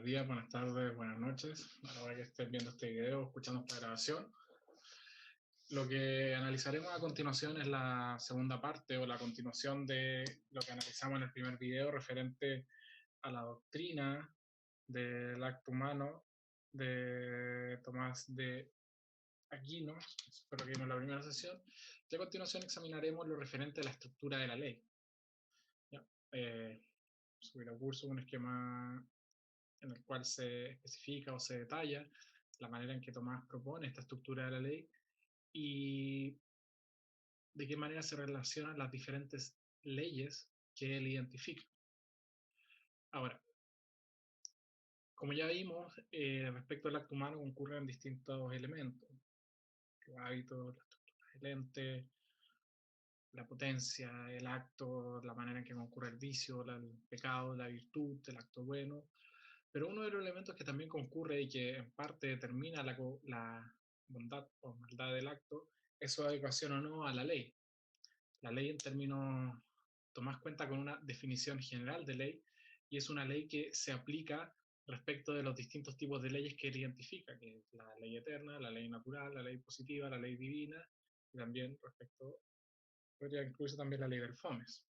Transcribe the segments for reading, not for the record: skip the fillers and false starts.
Buenos días, buenas tardes, buenas noches. A la hora que estés viendo este video o escuchando esta grabación. Lo que analizaremos a continuación es la segunda parte o la continuación de lo que analizamos en el primer video referente a la doctrina del acto humano de Tomás de Aquino. Eso fue lo que vimos en la primera sesión. Y a continuación examinaremos lo referente a la estructura de la ley. ¿Ya? Subir a curso un esquema en el cual se especifica o se detalla la manera en que Tomás propone esta estructura de la ley y de qué manera se relacionan las diferentes leyes que él identifica. Ahora, como ya vimos, respecto al acto humano concurren distintos elementos: los hábitos, la estructura del ente, la potencia, el acto, la manera en que concurre el vicio, el pecado, la virtud, el acto bueno. Pero uno de los elementos que también concurre y que en parte determina la bondad o maldad del acto es su adecuación o no a la ley. La ley, en términos, Tomás cuenta con una definición general de ley y es una ley que se aplica respecto de los distintos tipos de leyes que él identifica, que es la ley eterna, la ley natural, la ley positiva, la ley divina, y también respecto, podría incluirse también la ley del FOMES.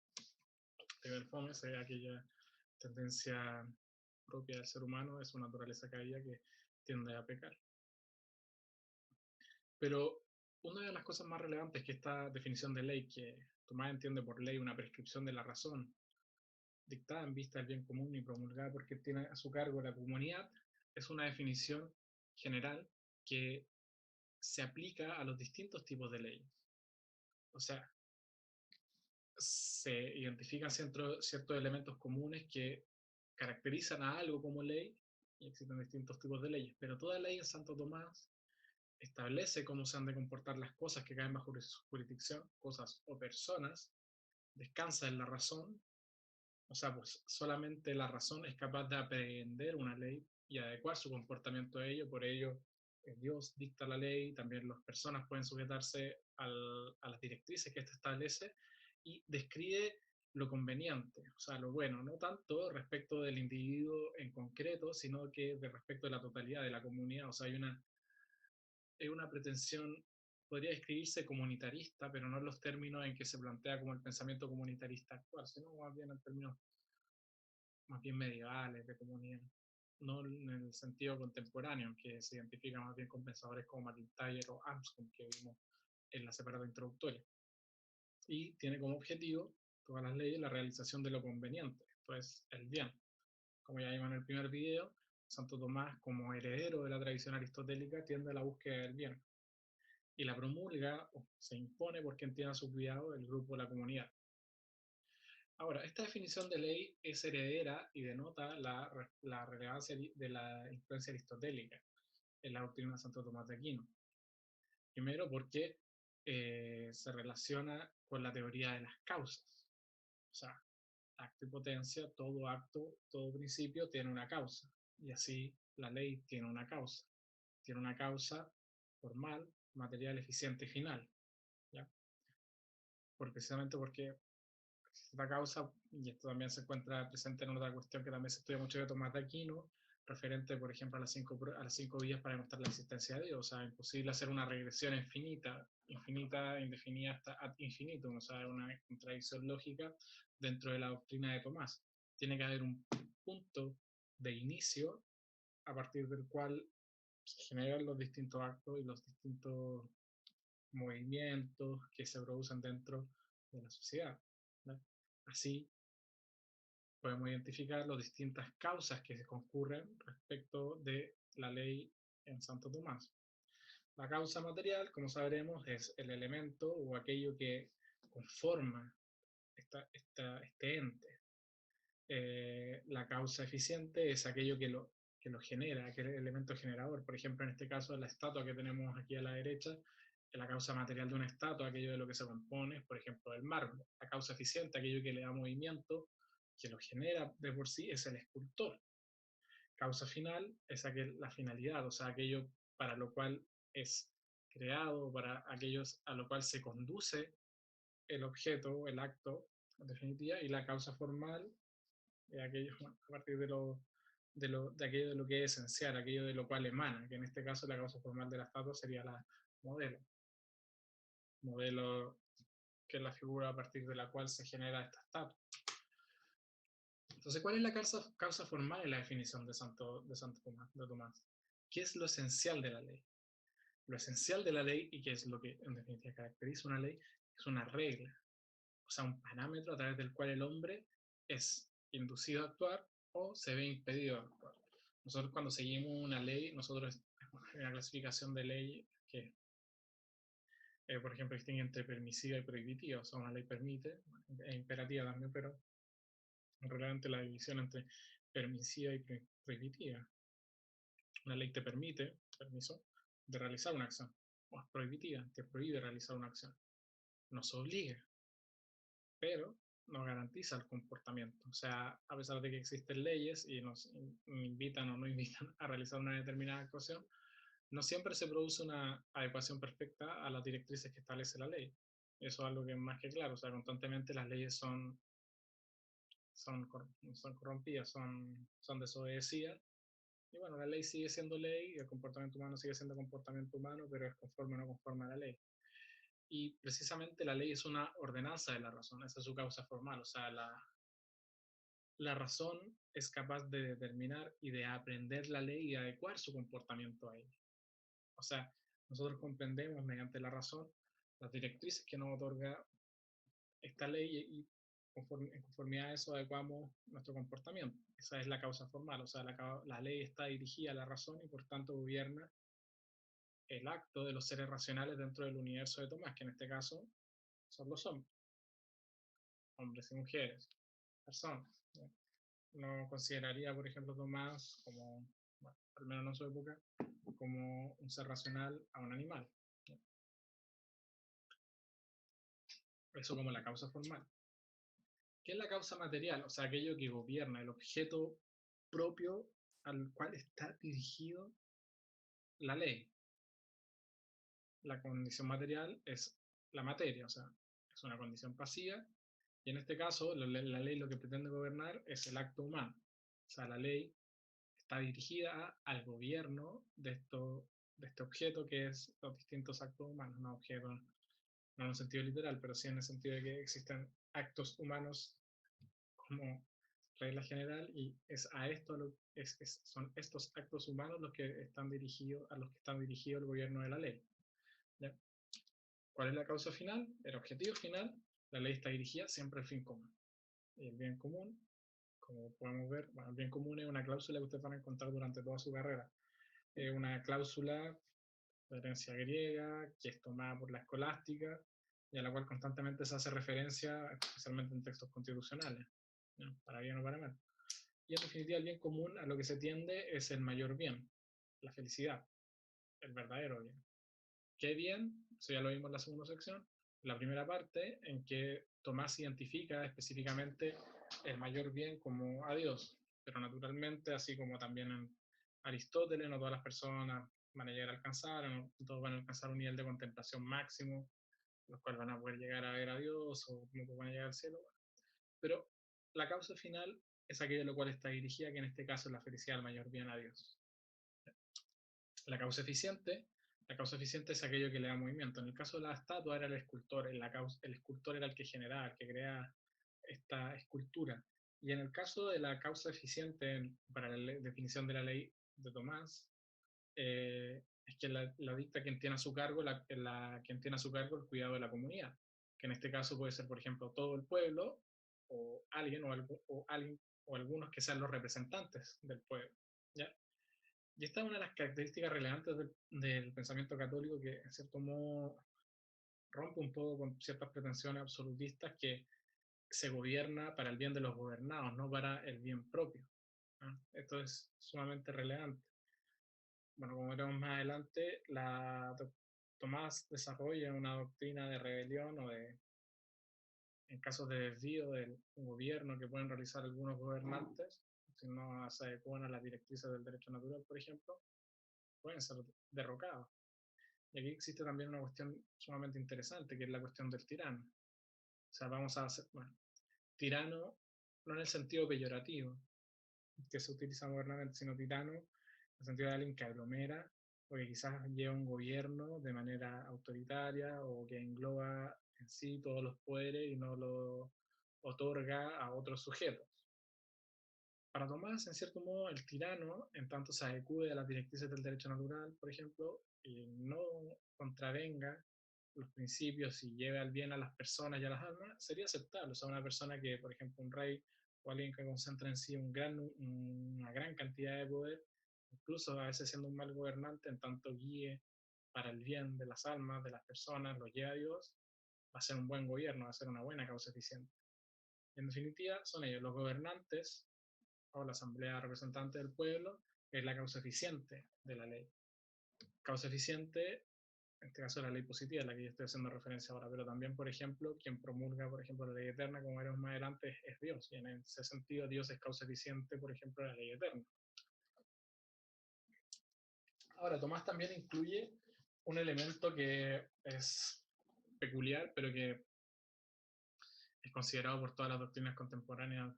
La ley del FOMES es aquella tendencia propia del ser humano, de su naturaleza caída, que tiende a pecar. Pero una de las cosas más relevantes que esta definición de ley, que Tomás entiende por ley una prescripción de la razón, dictada en vista del bien común y promulgada porque tiene a su cargo la comunidad, es una definición general que se aplica a los distintos tipos de leyes. O sea, se identifican ciertos elementos comunes que caracterizan a algo como ley y existen distintos tipos de leyes, pero toda ley en Santo Tomás establece cómo se han de comportar las cosas que caen bajo su jurisdicción, cosas o personas, descansa en la razón. O sea, pues solamente la razón es capaz de aprehender una ley y adecuar su comportamiento a ello. Por ello, Dios dicta la ley, también las personas pueden sujetarse a las directrices que éste establece y describe lo conveniente, o sea, lo bueno, no tanto respecto del individuo en concreto, sino que de respecto de la totalidad de la comunidad. O sea, hay una pretensión, podría describirse comunitarista, pero no en los términos en que se plantea como el pensamiento comunitarista actual, sino más bien en términos más bien medievales de comunidad, no en el sentido contemporáneo, que se identifica más bien con pensadores como McIntyre o Anscombe, que vimos en la separata introductoria. Y tiene como objetivo, todas las leyes, la realización de lo conveniente, esto es, el bien. Como ya vimos en el primer video, Santo Tomás, como heredero de la tradición aristotélica, tiende a la búsqueda del bien y la promulga o se impone por quien tiene a su cuidado el grupo o la comunidad. Ahora, esta definición de ley es heredera y denota la relevancia de la influencia aristotélica en la doctrina de Santo Tomás de Aquino. Primero porque se relaciona con la teoría de las causas. O sea, acto y potencia, todo acto, todo principio tiene una causa. Y así la ley tiene una causa. Tiene una causa formal, material, eficiente y final. ¿Ya? Precisamente porque esta causa, y esto también se encuentra presente en otra cuestión que también se estudia mucho de Tomás de Aquino, referente, por ejemplo, a las cinco vías para demostrar la existencia de Dios. O sea, es imposible hacer una regresión infinita, indefinida hasta ad infinitum, o sea, una contradicción lógica dentro de la doctrina de Tomás. Tiene que haber un punto de inicio a partir del cual se generan los distintos actos y los distintos movimientos que se producen dentro de la sociedad, ¿no? Así podemos identificar las distintas causas que se concurren respecto de la ley en Santo Tomás. La causa material, como sabremos, es el elemento o aquello que conforma este ente. La causa eficiente es aquello que lo genera, aquel elemento generador. Por ejemplo, en este caso, la estatua que tenemos aquí a la derecha, la causa material de una estatua, aquello de lo que se compone, por ejemplo, el mármol. La causa eficiente, aquello que le da movimiento, que lo genera de por sí, es el escultor. Causa final es la finalidad, o sea, aquello para lo cual es creado, para aquellos a lo cual se conduce el objeto, el acto, en definitiva, y la causa formal, aquello, bueno, a partir de aquello de lo que es esencial, aquello de lo cual emana, que en este caso la causa formal de la estatua sería la modelo. Modelo que es la figura a partir de la cual se genera esta estatua. Entonces, ¿cuál es la causa formal en la definición de Santo Tomás? ¿Qué es lo esencial de la ley? Lo esencial de la ley, y que es lo que en definitiva caracteriza una ley, es una regla, o sea, un parámetro a través del cual el hombre es inducido a actuar o se ve impedido a actuar. Nosotros cuando seguimos una ley, nosotros hay una clasificación de ley que, por ejemplo, distingue entre permisiva y prohibitiva. O sea, una ley permite, es imperativa también, pero realmente la división entre permisiva y prohibitiva. Una ley te permite, permiso, de realizar una acción. O es prohibitiva, te prohíbe realizar una acción. Nos obliga, pero no garantiza el comportamiento. O sea, a pesar de que existen leyes y nos invitan o no invitan a realizar una determinada actuación, no siempre se produce una adecuación perfecta a las directrices que establece la ley. Eso es algo que es más que claro. O sea, constantemente las leyes son corrompidas, son desobedecidas. Y bueno, la ley sigue siendo ley y el comportamiento humano sigue siendo comportamiento humano, pero es conforme o no conforme a la ley. Y precisamente la ley es una ordenanza de la razón, esa es su causa formal. O sea, la razón es capaz de determinar y de aprender la ley y adecuar su comportamiento a ella. O sea, nosotros comprendemos mediante la razón las directrices que nos otorga esta ley y en conformidad a eso adecuamos nuestro comportamiento. Esa es la causa formal, o sea, la ley está dirigida a la razón y por tanto gobierna el acto de los seres racionales dentro del universo de Tomás, que en este caso son los hombres, hombres y mujeres, personas. No consideraría, por ejemplo, Tomás como, bueno, al menos no en su época, como un ser racional a un animal. Eso como la causa formal. ¿Qué es la causa material? O sea, aquello que gobierna, el objeto propio al cual está dirigido la ley. La condición material es la materia, o sea, es una condición pasiva, y en este caso la ley lo que pretende gobernar es el acto humano. O sea, la ley está dirigida al gobierno de este objeto que es los distintos actos humanos, no objetos no en un sentido literal, pero sí en el sentido de que existen actos humanos como regla general y es a esto son estos actos humanos los que están dirigidos a los que están dirigidos el gobierno de la ley. ¿Ya? ¿Cuál es la causa final? El objetivo final, la ley está dirigida siempre al fin común. Y el bien común, como podemos ver, bueno, el bien común es una cláusula que ustedes van a encontrar durante toda su carrera. Es una cláusula de herencia griega que es tomada por la escolástica y a la cual constantemente se hace referencia, especialmente en textos constitucionales, ¿no? Para bien o para mal. Y en definitiva, el bien común a lo que se tiende es el mayor bien, la felicidad, el verdadero bien. ¿Qué bien? Eso ya lo vimos en la segunda sección, la primera parte, en que Tomás identifica específicamente el mayor bien como a Dios, pero naturalmente, así como también en Aristóteles, no todas las personas van a llegar a alcanzar, no todos van a alcanzar un nivel de contemplación máximo, los cuales van a poder llegar a ver a Dios o no van a llegar al cielo, pero la causa final es aquello a lo cual está dirigida, que en este caso es la felicidad, el mayor bien a Dios. La causa eficiente es aquello que le da movimiento. En el caso de la estatua era el escultor, el escultor era el que generaba, el que crea esta escultura. Y en el caso de la causa eficiente, para la definición de la ley de Tomás, es que la dicta quien tiene a su cargo, quien tiene a su cargo el cuidado de la comunidad, que en este caso puede ser, por ejemplo, todo el pueblo, o alguien, o algunos que sean los representantes del pueblo. ¿Ya? Y esta es una de las características relevantes del pensamiento católico que, en cierto modo, rompe un poco con ciertas pretensiones absolutistas que se gobierna para el bien de los gobernados, no para el bien propio. ¿No? Esto es sumamente relevante. Bueno, como veremos más adelante, Tomás desarrolla una doctrina de rebelión o en casos de desvío del gobierno que pueden realizar algunos gobernantes, si no se adecuan a las directrices del derecho natural, por ejemplo, pueden ser derrocados. Y aquí existe también una cuestión sumamente interesante, que es la cuestión del tirano. O sea, vamos a hacer, bueno, tirano no en el sentido peyorativo, que se utiliza modernamente, sino tirano, en el sentido de alguien que aglomera o que quizás lleva un gobierno de manera autoritaria o que engloba en sí todos los poderes y no lo otorga a otros sujetos. Para Tomás, en cierto modo, el tirano, en tanto se adecue a las directrices del derecho natural, por ejemplo, y no contravenga los principios y lleve al bien a las personas y a las almas, sería aceptable. O sea, una persona que, por ejemplo, un rey o alguien que concentra en sí una gran cantidad de poder, incluso a veces siendo un mal gobernante, en tanto guíe para el bien de las almas, de las personas, lo lleva a Dios, va a ser un buen gobierno, va a ser una buena causa eficiente. En definitiva, son ellos, los gobernantes, o la Asamblea Representante del Pueblo, es la causa eficiente de la ley. Causa eficiente, en este caso la ley positiva, a la que yo estoy haciendo referencia ahora, pero también, por ejemplo, quien promulga, por ejemplo, la ley eterna, como veremos más adelante, es Dios, y en ese sentido Dios es causa eficiente, por ejemplo, de la ley eterna. Ahora, Tomás también incluye un elemento que es peculiar, pero que es considerado por todas las doctrinas contemporáneas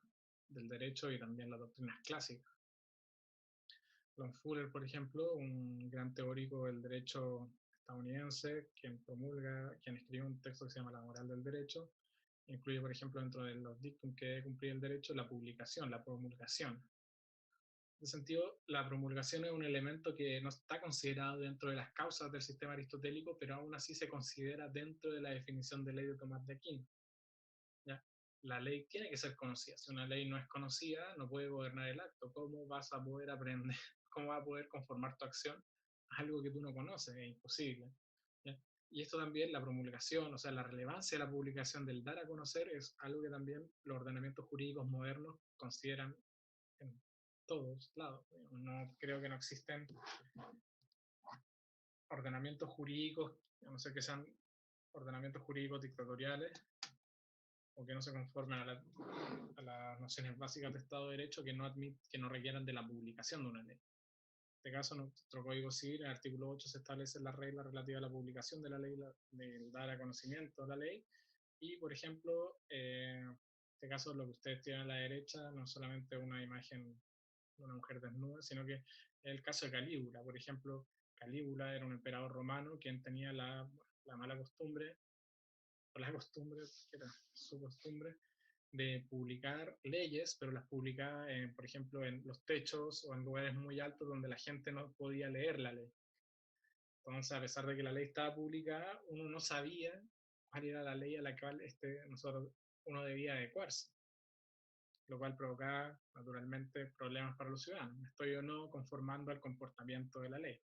del derecho y también las doctrinas clásicas. John Fuller, por ejemplo, un gran teórico del derecho estadounidense, quien escribió un texto que se llama La moral del derecho, incluye, por ejemplo, dentro de los dictum que debe cumplir el derecho, la publicación, la promulgación. En ese sentido, la promulgación es un elemento que no está considerado dentro de las causas del sistema aristotélico, pero aún así se considera dentro de la definición de ley de Tomás de Aquino. ¿Ya? La ley tiene que ser conocida. Si una ley no es conocida, no puede gobernar el acto. ¿Cómo vas a poder aprender? ¿Cómo vas a poder conformar tu acción a algo que tú no conoces? Es imposible. ¿Ya? Y esto también, la promulgación, o sea, la relevancia de la publicación del dar a conocer es algo que también los ordenamientos jurídicos modernos consideran en todos lados. No creo que no existen ordenamientos jurídicos, a no ser que sean ordenamientos jurídicos dictatoriales, o que no se conformen a las nociones básicas de Estado de Derecho que no requieran de la publicación de una ley. En este caso, nuestro Código Civil, en el artículo 8, se establece la regla relativa a la publicación de la ley, del dar a conocimiento de la ley, y, por ejemplo, en este caso, lo que ustedes tienen a la derecha no es solamente una imagen de una mujer desnuda, sino que es el caso de Calígula. Por ejemplo, Calígula era un emperador romano quien tenía la mala costumbre, o la costumbre, que era su costumbre, de publicar leyes, pero las publicaba, por ejemplo, en los techos o en lugares muy altos donde la gente no podía leer la ley. Entonces, a pesar de que la ley estaba publicada, uno no sabía cuál era la ley a la cual uno debía adecuarse, lo cual provocaba naturalmente problemas para los ciudadanos. ¿Me estoy o no conformando al comportamiento de la ley?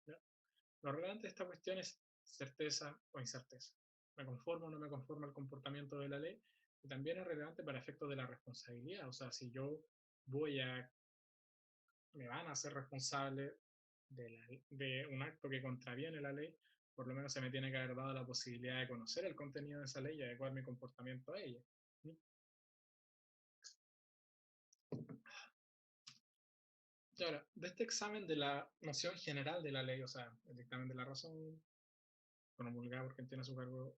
¿Ya? Lo relevante de esta cuestión es certeza o incerteza. ¿Me conformo o no me conformo al comportamiento de la ley? Y también es relevante para efectos de la responsabilidad. O sea, si yo voy a, me van a hacer responsable de un acto que contraviene la ley, por lo menos se me tiene que haber dado la posibilidad de conocer el contenido de esa ley y adecuar mi comportamiento a ella. Y ahora, de este examen de la noción general de la ley, o sea, el dictamen de la razón, promulgado por quien tiene a su cargo,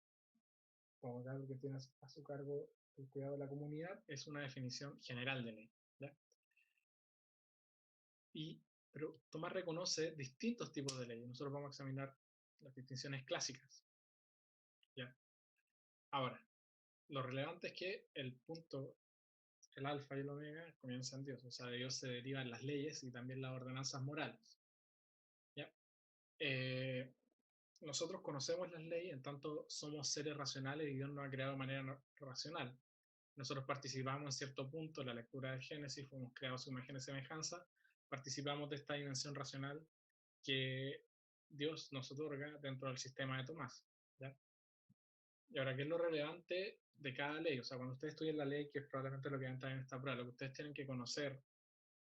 promulgado por quien tiene a su cargo el cuidado de la comunidad, es una definición general de ley. ¿Ya? Pero Tomás reconoce distintos tipos de leyes. Nosotros vamos a examinar las distinciones clásicas. ¿Ya? Ahora, lo relevante es que el punto, el alfa y el omega, comienzan en Dios. O sea, de Dios se derivan las leyes y también las ordenanzas morales. ¿Ya? Eh, nosotros conocemos las leyes, en tanto somos seres racionales y Dios nos ha creado de manera racional. Nosotros participamos en cierto punto en la lectura del Génesis, fuimos creados a su imagen y semejanza, participamos de esta dimensión racional que Dios nos otorga dentro del sistema de Tomás. ¿Ya? Y ahora, ¿qué es lo relevante de cada ley? O sea, cuando ustedes estudian la ley, que es probablemente lo que va a entrar en esta prueba, lo que ustedes tienen que conocer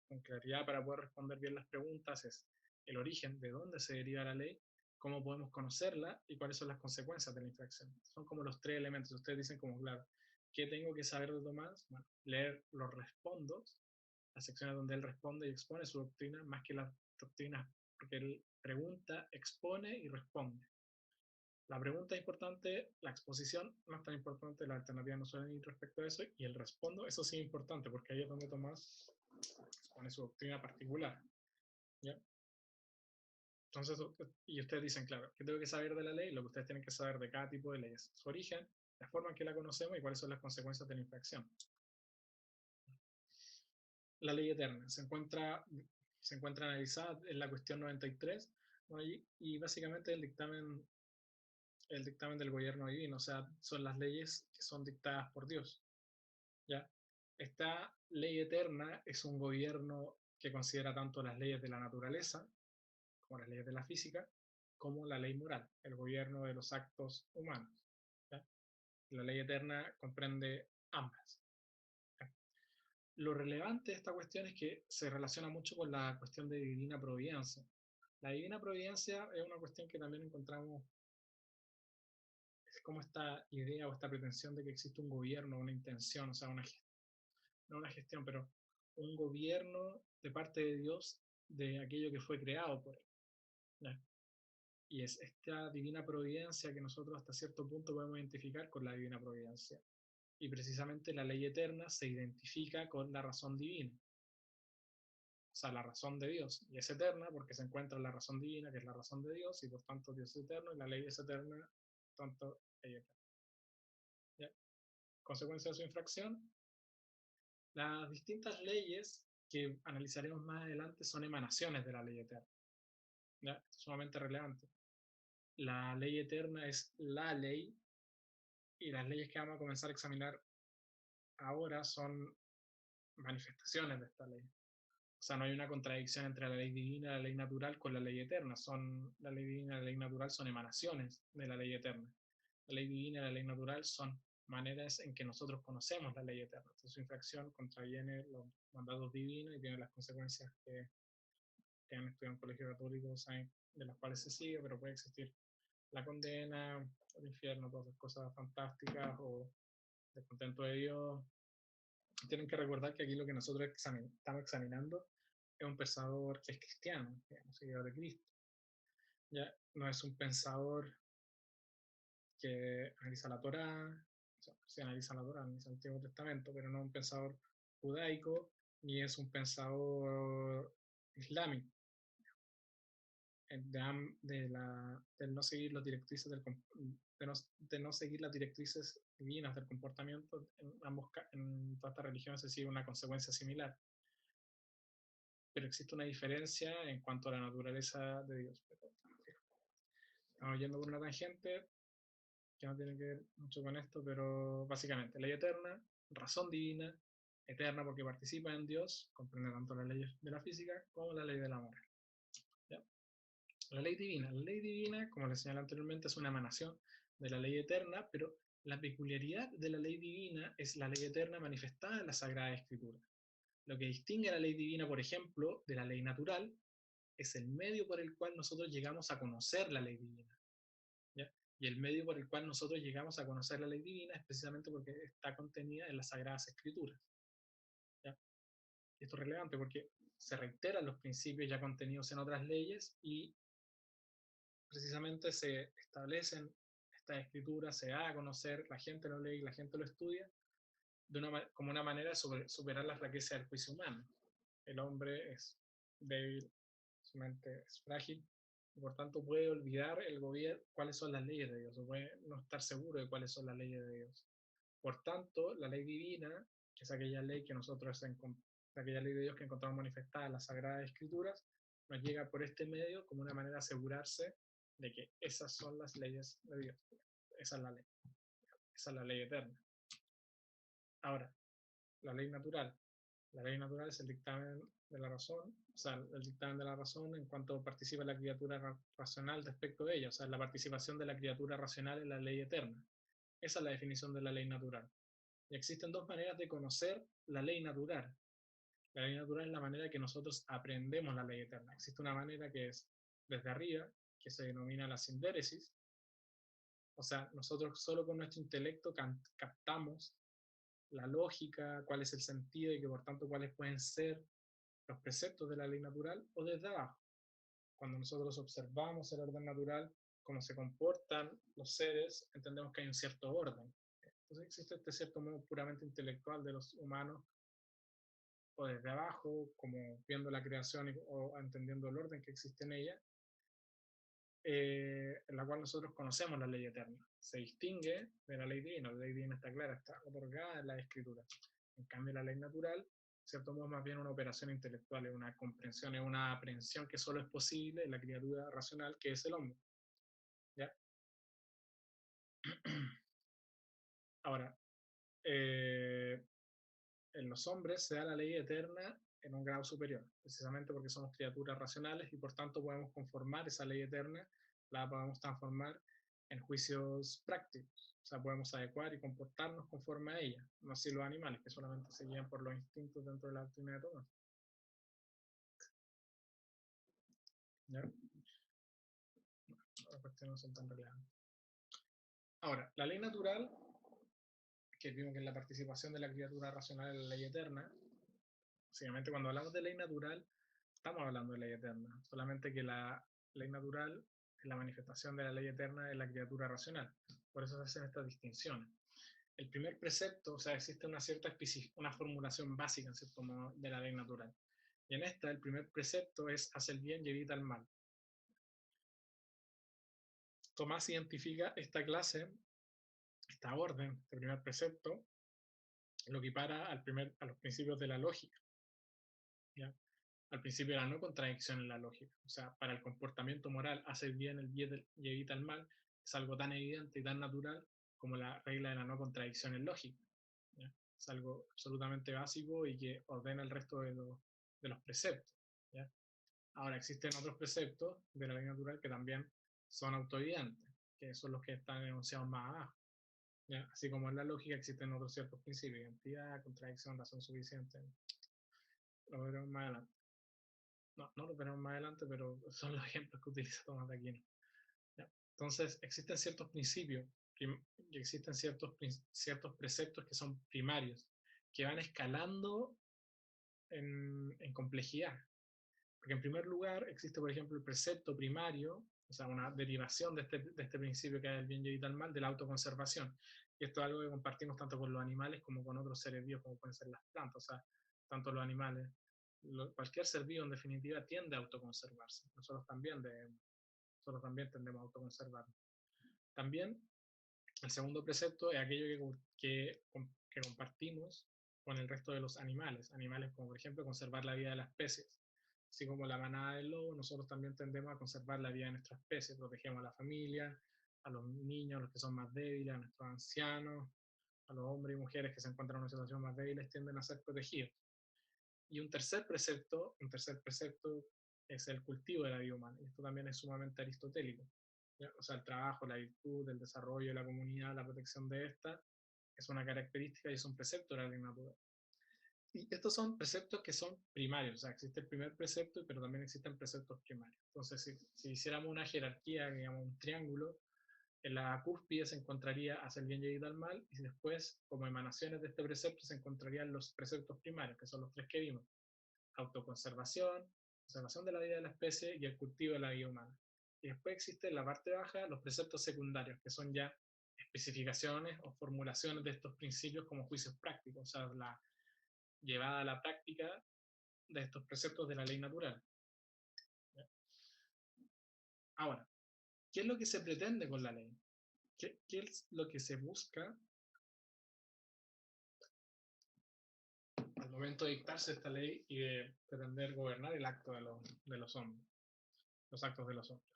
con claridad para poder responder bien las preguntas es el origen, de dónde se deriva la ley, cómo podemos conocerla y cuáles son las consecuencias de la infracción. Son como los tres elementos. Ustedes dicen como, claro, ¿qué tengo que saber de Tomás? Bueno, leer los respondos, las secciones donde él responde y expone su doctrina, más que las doctrinas, porque él pregunta, expone y responde. La pregunta es importante, la exposición no es tan importante, las alternativas no suelen ir respecto a eso, y el respondo, eso sí es importante, porque ahí es donde Tomás supone su doctrina particular, ¿ya? Entonces, y ustedes dicen, claro, ¿qué tengo que saber de la ley? Lo que ustedes tienen que saber de cada tipo de ley es su origen, la forma en que la conocemos y cuáles son las consecuencias de la infracción. La ley eterna se encuentra analizada en la cuestión 93, ¿no? Y básicamente el dictamen del gobierno divino, o sea, son las leyes que son dictadas por Dios, ¿ya? Esta ley eterna es un gobierno que considera tanto las leyes de la naturaleza, como las leyes de la física, como la ley moral, el gobierno de los actos humanos, ¿ya? La ley eterna comprende ambas. ¿Ya? Lo relevante de esta cuestión es que se relaciona mucho con la cuestión de divina providencia. La divina providencia es una cuestión que también encontramos, es como esta idea o esta pretensión de que existe un gobierno, una intención, o sea, no una gestión, pero un gobierno de parte de Dios de aquello que fue creado por él, ¿ya? Y es esta divina providencia que nosotros hasta cierto punto podemos identificar con la divina providencia. Y precisamente la ley eterna se identifica con la razón divina, o sea, la razón de Dios. Y es eterna porque se encuentra en la razón divina, que es la razón de Dios, y por tanto Dios es eterno, y la ley es eterna, por tanto, ley eterna. ¿Ya? Consecuencia de su infracción, las distintas leyes que analizaremos más adelante son emanaciones de la ley eterna. ¿Ya? Esto es sumamente relevante. La ley eterna es la ley, y las leyes que vamos a comenzar a examinar ahora son manifestaciones de esta ley. O sea, no hay una contradicción entre la ley divina y la ley natural con la ley eterna. La ley divina y la ley natural son emanaciones de la ley eterna. La ley divina y la ley natural son maneras en que nosotros conocemos la ley eterna. Entonces, su infracción contraviene los mandatos divinos y tiene las consecuencias que han estudiado en colegio católico saben de las cuales se sigue, pero puede existir la condena, el infierno, todas esas cosas fantásticas o el contento de Dios. Tienen que recordar que aquí lo que nosotros estamos examinando es un pensador que es cristiano, que es un seguidor de Cristo. Ya no es un pensador que analiza la Torá, o sea, sí analiza la Torá, analiza el Antiguo Testamento, pero no es un pensador judaico, ni es un pensador islámico. De no seguir las directrices de no seguir las directrices divinas del comportamiento, en todas estas religiones se sigue una consecuencia similar, pero existe una diferencia en cuanto a la naturaleza de Dios. Estamos yendo por una tangente que no tiene que ver mucho con esto, pero básicamente ley eterna, razón divina, eterna porque participa en Dios, comprende tanto las leyes de la física como la ley de la moral. ¿Ya? La ley divina, como les señalé anteriormente, es una emanación de la ley eterna, pero la peculiaridad de la ley divina es la ley eterna manifestada en la Sagrada Escritura. Lo que distingue a la ley divina, por ejemplo, de la ley natural, es el medio por el cual nosotros llegamos a conocer la ley divina. ¿Ya? Y el medio por el cual nosotros llegamos a conocer la ley divina es precisamente porque está contenida en las Sagradas Escrituras. ¿Ya? Y esto es relevante porque se reiteran los principios ya contenidos en otras leyes y precisamente se establecen estas escrituras, se da a conocer, la gente lo lee y la gente lo estudia como una manera de superar la flaqueza del juicio humano. El hombre es débil, su mente es frágil, y por tanto puede olvidar el gobierno, cuáles son las leyes de Dios, o puede no estar seguro de cuáles son las leyes de Dios. Por tanto, la ley divina, que es aquella ley que nosotros aquella ley de Dios que encontramos manifestada en las Sagradas Escrituras, nos llega por este medio como una manera de asegurarse de que esas son las leyes de Dios. Esa es la ley. Esa es la ley eterna. Ahora, la ley natural. La ley natural es el dictamen de la razón, o sea, el dictamen de la razón en cuanto participa la criatura racional respecto de ella, o sea, la participación de la criatura racional en la ley eterna. Esa es la definición de la ley natural. Y existen dos maneras de conocer la ley natural. La ley natural es la manera que nosotros aprendemos la ley eterna. Existe una manera que es desde arriba, que se denomina la sindéresis, o sea, nosotros solo con nuestro intelecto captamos la lógica, cuál es el sentido y que por tanto cuáles pueden ser los preceptos de la ley natural, o desde abajo, cuando nosotros observamos el orden natural, cómo se comportan los seres, entendemos que hay un cierto orden. Entonces existe este cierto modo puramente intelectual de los humanos o desde abajo, como viendo la creación o entendiendo el orden que existe en ella, en la cual nosotros conocemos la ley eterna. Se distingue de la ley divina. La ley divina está clara, está otorgada en la escritura. En cambio, la ley natural, cierto modo, es más bien una operación intelectual, es una comprensión, es una aprehensión que solo es posible en la criatura racional que es el hombre. ¿Ya? Ahora, eh, en los hombres se da la ley eterna en un grado superior, precisamente porque somos criaturas racionales y por tanto podemos conformar esa ley eterna, la podemos transformar en juicios prácticos, o sea, podemos adecuar y comportarnos conforme a ella, no así los animales que solamente se guían por los instintos dentro de la doctrina de Tomás. ¿Ya? Las cuestiones no son tan relevantes. Ahora, la ley natural, que vimos que es la participación de la criatura racional en la ley eterna, básicamente cuando hablamos de ley natural, estamos hablando de ley eterna, solamente que la ley natural es la manifestación de la ley eterna en la criatura racional. Por eso se hacen estas distinciones. El primer precepto, o sea, existe una cierta una formulación básica, en cierto modo, de la ley natural. Y en esta, el primer precepto es haz el bien y evita el mal. Tomás identifica esta clase, esta orden, este primer precepto, lo equipara a los principios de la lógica. ¿Ya? Al principio de la no contradicción en la lógica. O sea, para el comportamiento moral, hacer bien el bien y evita el mal, es algo tan evidente y tan natural como la regla de la no contradicción en lógica. ¿Ya? Es algo absolutamente básico y que ordena el resto de los preceptos. ¿Ya? Ahora, existen otros preceptos de la ley natural que también son autoevidentes, que son los que están enunciados más abajo. ¿Ya? Así como en la lógica existen otros ciertos principios, identidad, contradicción, razón suficiente. Lo veremos más adelante. No, no lo veremos más adelante, pero son los ejemplos que utiliza Tomás de Aquino. ¿Ya? Entonces, existen ciertos principios y existen ciertos preceptos que son primarios, que van escalando en complejidad. Porque en primer lugar existe, por ejemplo, el precepto primario, o sea, una derivación de este principio que es el bien y el mal, de la autoconservación. Y esto es algo que compartimos tanto con los animales como con otros seres vivos, como pueden ser las plantas. O sea, tanto los animales, cualquier ser vivo en definitiva tiende a autoconservarse. Nosotros también tendemos a autoconservarnos. También el segundo precepto es aquello que compartimos con el resto de los animales. Animales como, por ejemplo, conservar la vida de las especies. Así como la manada del lobo, nosotros también tendemos a conservar la vida de nuestra especie. Protegemos a la familia, a los niños, a los que son más débiles, a nuestros ancianos, a los hombres y mujeres que se encuentran en una situación más débil, tienden a ser protegidos. Y un tercer precepto es el cultivo de la vida humana. Y esto también es sumamente aristotélico. ¿Ya? O sea, el trabajo, la virtud, el desarrollo de la comunidad, la protección de esta, es una característica y es un precepto de la ley natural. Y estos son preceptos que son primarios, o sea, existe el primer precepto, pero también existen preceptos primarios. Entonces, si hiciéramos una jerarquía, digamos, un triángulo, en la cúspide se encontraría hacer el bien y evitar el mal, y después, como emanaciones de este precepto, se encontrarían los preceptos primarios, que son los tres que vimos: autoconservación, conservación de la vida de la especie y el cultivo de la vida humana. Y después existe en la parte baja los preceptos secundarios, que son ya especificaciones o formulaciones de estos principios como juicios prácticos, o sea, la llevada a la práctica de estos preceptos de la ley natural. Ahora, ¿qué es lo que se pretende con la ley? ¿Qué es lo que se busca al momento de dictarse esta ley y de pretender gobernar el acto de los hombres, los actos de los hombres?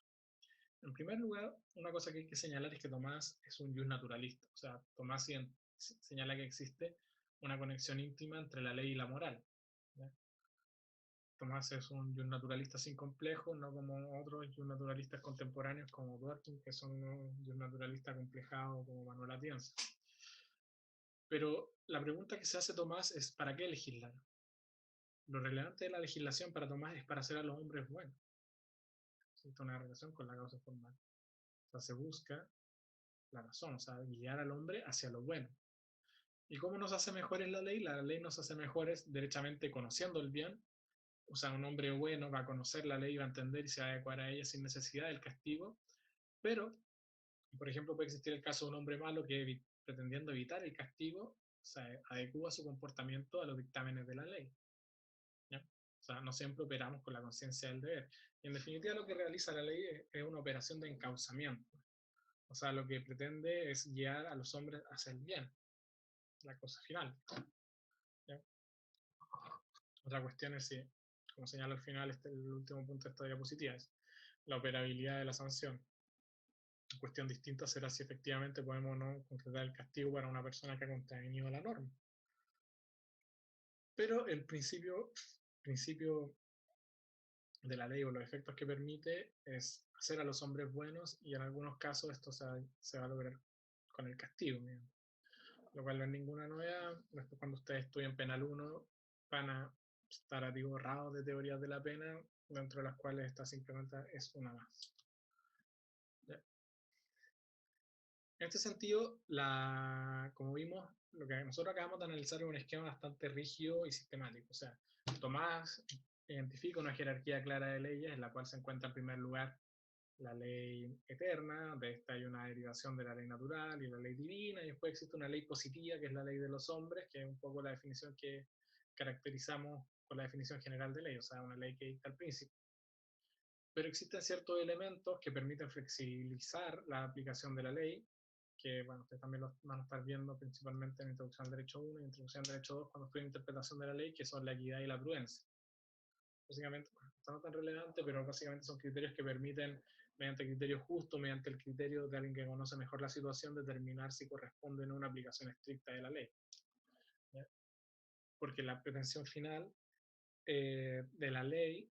En primer lugar, una cosa que hay que señalar es que Tomás es un jus naturalista. O sea, Tomás señala que existe una conexión íntima entre la ley y la moral. ¿Ya? Tomás es un jus naturalista sin complejos, no como otros jus naturalistas contemporáneos como Dworkin, que son unos jus naturalistas complejados como Manuel Atienza. Pero la pregunta que se hace Tomás es: ¿para qué legislar? Lo relevante de la legislación para Tomás es para hacer a los hombres buenos. Existe una relación con la causa formal. O sea, se busca la razón, o sea, guiar al hombre hacia lo bueno. ¿Y cómo nos hace mejores la ley? La ley nos hace mejores derechamente conociendo el bien. O sea, un hombre bueno va a conocer la ley, va a entender y se va a adecuar a ella sin necesidad del castigo. Pero, por ejemplo, puede existir el caso de un hombre malo que, pretendiendo evitar el castigo, se adecua su comportamiento a los dictámenes de la ley. O sea, no siempre operamos con la conciencia del deber. Y en definitiva lo que realiza la ley es una operación de encauzamiento. O sea, lo que pretende es guiar a los hombres hacia el bien, la cosa final. ¿Ya? Otra cuestión es, si, como señala al final, el último punto de esta diapositiva, es la operabilidad de la sanción. Cuestión distinta será si efectivamente podemos o no concretar el castigo para una persona que ha contravenido la norma. Pero el principio de la ley o los efectos que permite es hacer a los hombres buenos, y en algunos casos esto se va a lograr con el castigo, digamos. Lo cual no es ninguna novedad. Después, cuando ustedes estudien Penal 1, van a estar atiborrados de teorías de la pena, dentro de las cuales esta simplemente es una más. ¿Ya? En este sentido, como vimos, lo que nosotros acabamos de analizar es un esquema bastante rígido y sistemático. O sea, Tomás identifica una jerarquía clara de leyes, en la cual se encuentra en primer lugar la ley eterna, de esta hay una derivación de la ley natural y la ley divina, y después existe una ley positiva, que es la ley de los hombres, que es un poco la definición que caracterizamos con la definición general de ley, o sea, una ley que dicta el príncipe. Pero existen ciertos elementos que permiten flexibilizar la aplicación de la ley, que bueno, ustedes también lo van a estar viendo principalmente en Introducción al Derecho 1 y Introducción al Derecho 2 cuando estudien interpretación de la ley, que son la equidad y la prudencia. Básicamente, esto no es tan relevante, pero básicamente son criterios que permiten, mediante criterios justos, mediante el criterio de alguien que conoce mejor la situación, determinar si corresponden a una aplicación estricta de la ley. ¿Ya? Porque la pretensión final de la ley,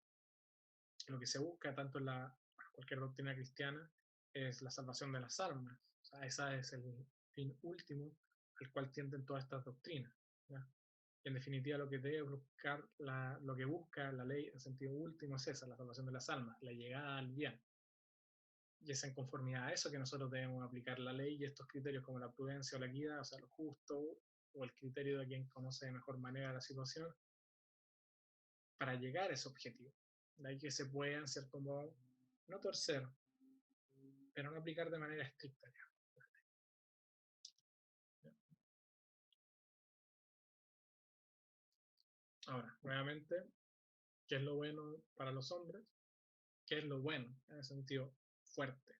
lo que se busca tanto en cualquier doctrina cristiana, es la salvación de las almas. O sea, ese es el fin último al cual tienden todas estas doctrinas. ¿Ya? Y en definitiva lo que debe buscar, lo que busca la ley en sentido último es esa, la salvación de las almas, la llegada al bien. Y es en conformidad a eso que nosotros debemos aplicar la ley y estos criterios como la prudencia o la equidad, o sea, lo justo, o el criterio de quien conoce de mejor manera la situación, para llegar a ese objetivo. De ahí que se pueda, en cierto modo, no torcer, pero no aplicar de manera estricta. Ahora, nuevamente, ¿qué es lo bueno para los hombres? ¿Qué es lo bueno? En el sentido fuerte.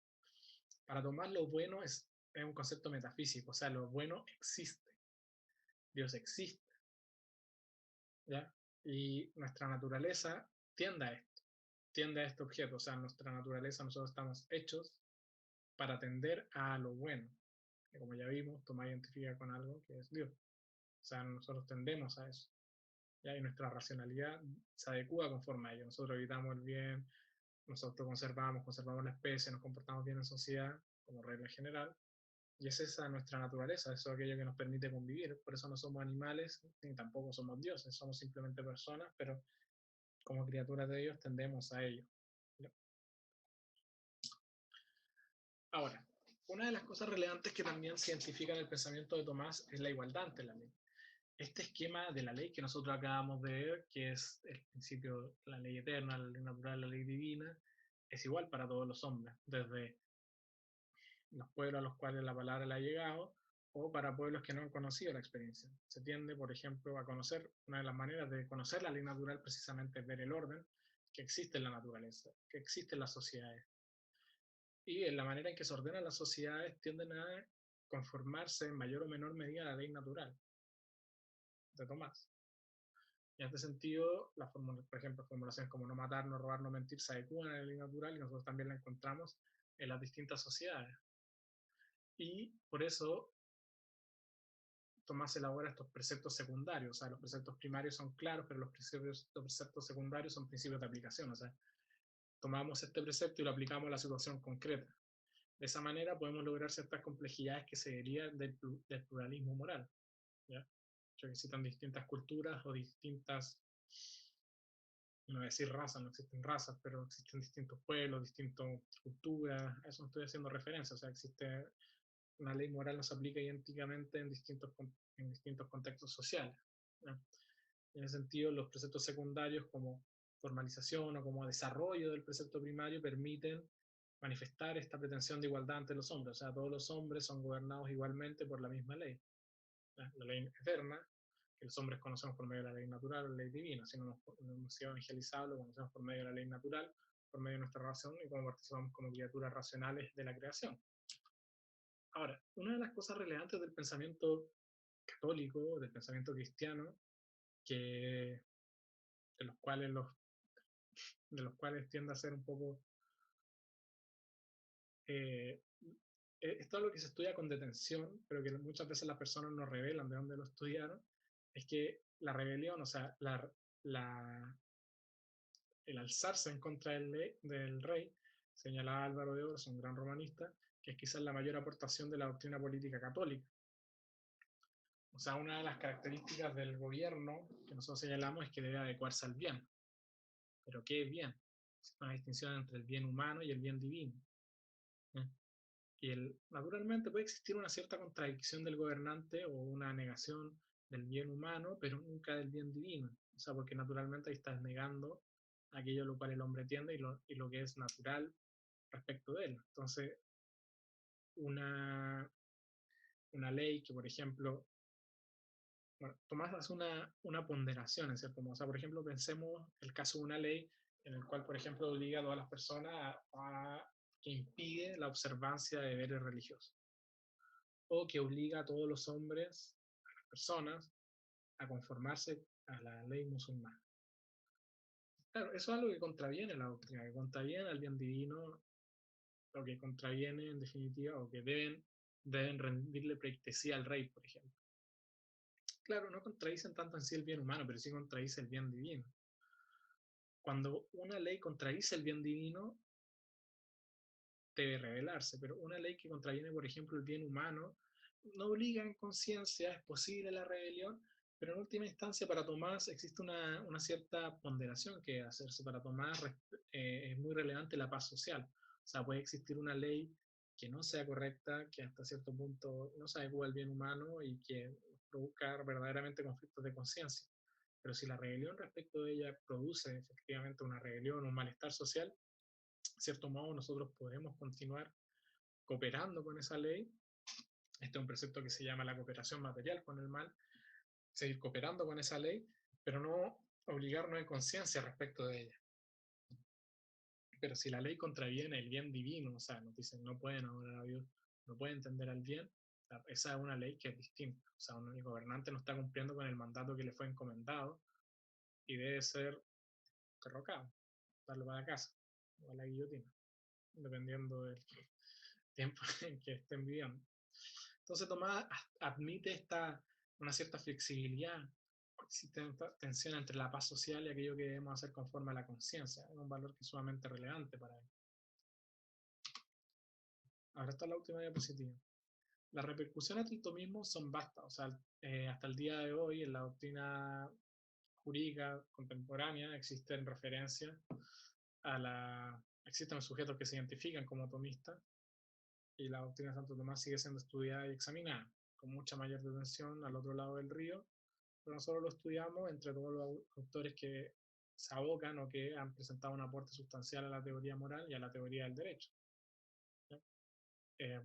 Para Tomás lo bueno es un concepto metafísico, o sea, lo bueno existe, Dios existe, ¿ya? Y nuestra naturaleza tiende a esto, tiende a este objeto, o sea, nuestra naturaleza, nosotros estamos hechos para tender a lo bueno, que como ya vimos, Tomás identifica con algo que es Dios, o sea, nosotros tendemos a eso, ¿ya? Y nuestra racionalidad se adecua conforme a ello, nosotros evitamos el bien, nosotros conservamos la especie, nos comportamos bien en sociedad, como regla general. Y es esa nuestra naturaleza, eso es aquello que nos permite convivir. Por eso no somos animales, ni tampoco somos dioses, somos simplemente personas, pero como criaturas de Dios tendemos a ello. Ahora, una de las cosas relevantes que también se identifica en el pensamiento de Tomás es la igualdad ante la ley. Este esquema de la ley que nosotros acabamos de ver, que es el principio, la ley eterna, la ley natural, la ley divina, es igual para todos los hombres, desde los pueblos a los cuales la palabra le ha llegado, o para pueblos que no han conocido la experiencia. Se tiende, por ejemplo, a conocer, una de las maneras de conocer la ley natural precisamente es ver el orden que existe en la naturaleza, que existe en las sociedades. Y en la manera en que se ordenan las sociedades tienden a conformarse en mayor o menor medida a la ley natural de Tomás. Y en este sentido, por ejemplo, formulaciones como no matar, no robar, no mentir se adecuan a la ley natural y nosotros también la encontramos en las distintas sociedades. Y por eso Tomás elabora estos preceptos secundarios, o sea, los preceptos primarios son claros, pero los preceptos secundarios son principios de aplicación, o sea, tomamos este precepto y lo aplicamos a la situación concreta. De esa manera podemos lograr ciertas complejidades que se derivan del pluralismo moral, ¿ya? Que existen distintas culturas o distintas, no voy a decir razas, no existen razas, pero existen distintos pueblos, distintas culturas, a eso estoy haciendo referencia, o sea, existe una ley moral no se aplica idénticamente en distintos contextos sociales, ¿no? En ese sentido, los preceptos secundarios como formalización o como desarrollo del precepto primario permiten manifestar esta pretensión de igualdad ante los hombres, o sea, todos los hombres son gobernados igualmente por la misma ley, la ley eterna, que los hombres conocemos por medio de la ley natural o la ley divina, si no hemos sido evangelizados, lo conocemos por medio de la ley natural, por medio de nuestra razón y cómo participamos como criaturas racionales de la creación. Ahora, una de las cosas relevantes del pensamiento católico, del pensamiento cristiano, que, de, de los cuales tiende a ser un poco... Eh, esto es lo que se estudia con detención, pero que muchas veces las personas no revelan de dónde lo estudiaron, es que la rebelión, o sea, la, el alzarse en contra del rey, señalaba Álvaro de Ors, un gran romanista, que es quizás la mayor aportación de la doctrina política católica. O sea, una de las características del gobierno que nosotros señalamos es que debe adecuarse al bien. ¿Pero qué es bien? Es una distinción entre el bien humano y el bien divino. ¿Eh? Naturalmente puede existir una cierta contradicción del gobernante o una negación del bien humano, pero nunca del bien divino. O sea, porque naturalmente ahí estás negando aquello a lo cual el hombre tiende y lo que es natural respecto de él. Entonces, una, una ley que, por ejemplo, bueno, Tomás hace una ponderación, en cierto modo. O sea, por ejemplo, pensemos el caso de una ley en el cual, por ejemplo, obliga a todas las personas que impide la observancia de deberes religiosos, o que obliga a todos los hombres, a las personas, a conformarse a la ley musulmana. Claro, eso es algo que contraviene la doctrina, que contraviene al bien divino, lo que contraviene en definitiva, o que deben rendirle pleitesía al rey, por ejemplo. Claro, no contradicen tanto en sí el bien humano, pero sí contradice el bien divino. Cuando una ley contradice el bien divino, debe revelarse, pero una ley que contraviene, por ejemplo, el bien humano, no obliga en conciencia, es posible la rebelión, pero en última instancia para Tomás existe una cierta ponderación que hacerse. Para Tomás es muy relevante la paz social. O sea, puede existir una ley que no sea correcta, que hasta cierto punto no se adecua al bien humano y que provoca verdaderamente conflictos de conciencia. Pero si la rebelión respecto de ella produce efectivamente una rebelión, un malestar social, de cierto modo nosotros podemos continuar cooperando con esa ley. Este es un precepto que se llama la cooperación material con el mal, seguir cooperando con esa ley, pero no obligarnos en conciencia respecto de ella. Pero si la ley contraviene el bien divino, o sea, nos dicen no pueden adorar a Dios, no pueden entender al bien, esa es una ley que es distinta. O sea, el gobernante no está cumpliendo con el mandato que le fue encomendado y debe ser derrocado, darlo para casa o a la guillotina, dependiendo del tiempo en que estén viviendo. Entonces Tomás admite una cierta flexibilidad, existe tensión entre la paz social y aquello que debemos hacer conforme a la conciencia, es un valor que es sumamente relevante para él. Ahora está la última diapositiva. Las repercusiones del tomismo son vastas, o sea, hasta el día de hoy en la doctrina jurídica contemporánea existen referencias existen sujetos que se identifican como tomistas, y la doctrina de Santo Tomás sigue siendo estudiada y examinada con mucha mayor detención al otro lado del río, pero nosotros lo estudiamos entre todos los autores que se abocan o que han presentado un aporte sustancial a la teoría moral y a la teoría del derecho.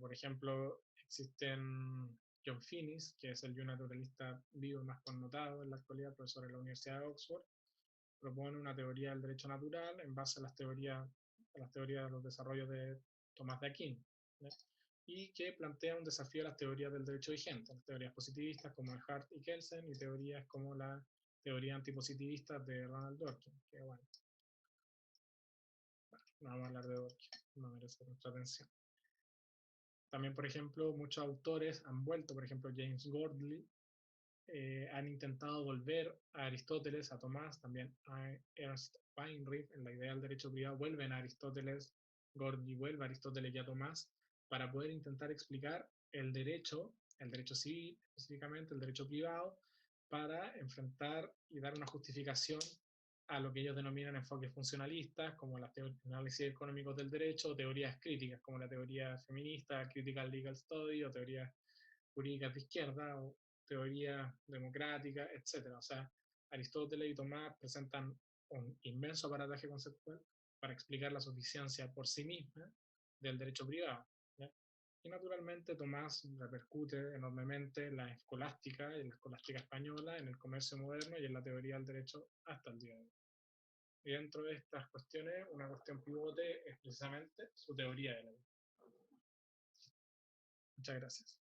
Por ejemplo, existen John Finnis, que es el naturalista vivo más connotado en la actualidad, profesor en la Universidad de Oxford, propone una teoría del derecho natural en base a las teorías de los desarrollos de Tomás de Aquino, ¿ya? Y que plantea un desafío a las teorías del derecho vigente, las teorías positivistas como de Hart y Kelsen, y teorías como la teoría antipositivista de Ronald Dworkin, que bueno, no vamos a hablar de Dworkin, no merece nuestra atención. También, por ejemplo, muchos autores han vuelto, por ejemplo, James Gordley, han intentado volver a Aristóteles, a Tomás, también a Ernst Weinreich, en la idea del derecho privado, vuelven a Aristóteles, Gordley vuelve a Aristóteles y a Tomás, para poder intentar explicar el derecho civil específicamente, el derecho privado, para enfrentar y dar una justificación a lo que ellos denominan enfoques funcionalistas, como las análisis económicos del derecho, o teorías críticas, como la teoría feminista, critical legal study, o teorías jurídicas de izquierda, o teoría democrática, etc. O sea, Aristóteles y Tomás presentan un inmenso aparataje conceptual para explicar la suficiencia por sí misma del derecho privado, ¿ya? Y naturalmente Tomás repercute enormemente en la escolástica y en la escolástica española, en el comercio moderno y en la teoría del derecho hasta el día de hoy. Y dentro de estas cuestiones, una cuestión pivote es precisamente su teoría de la ley. Muchas gracias.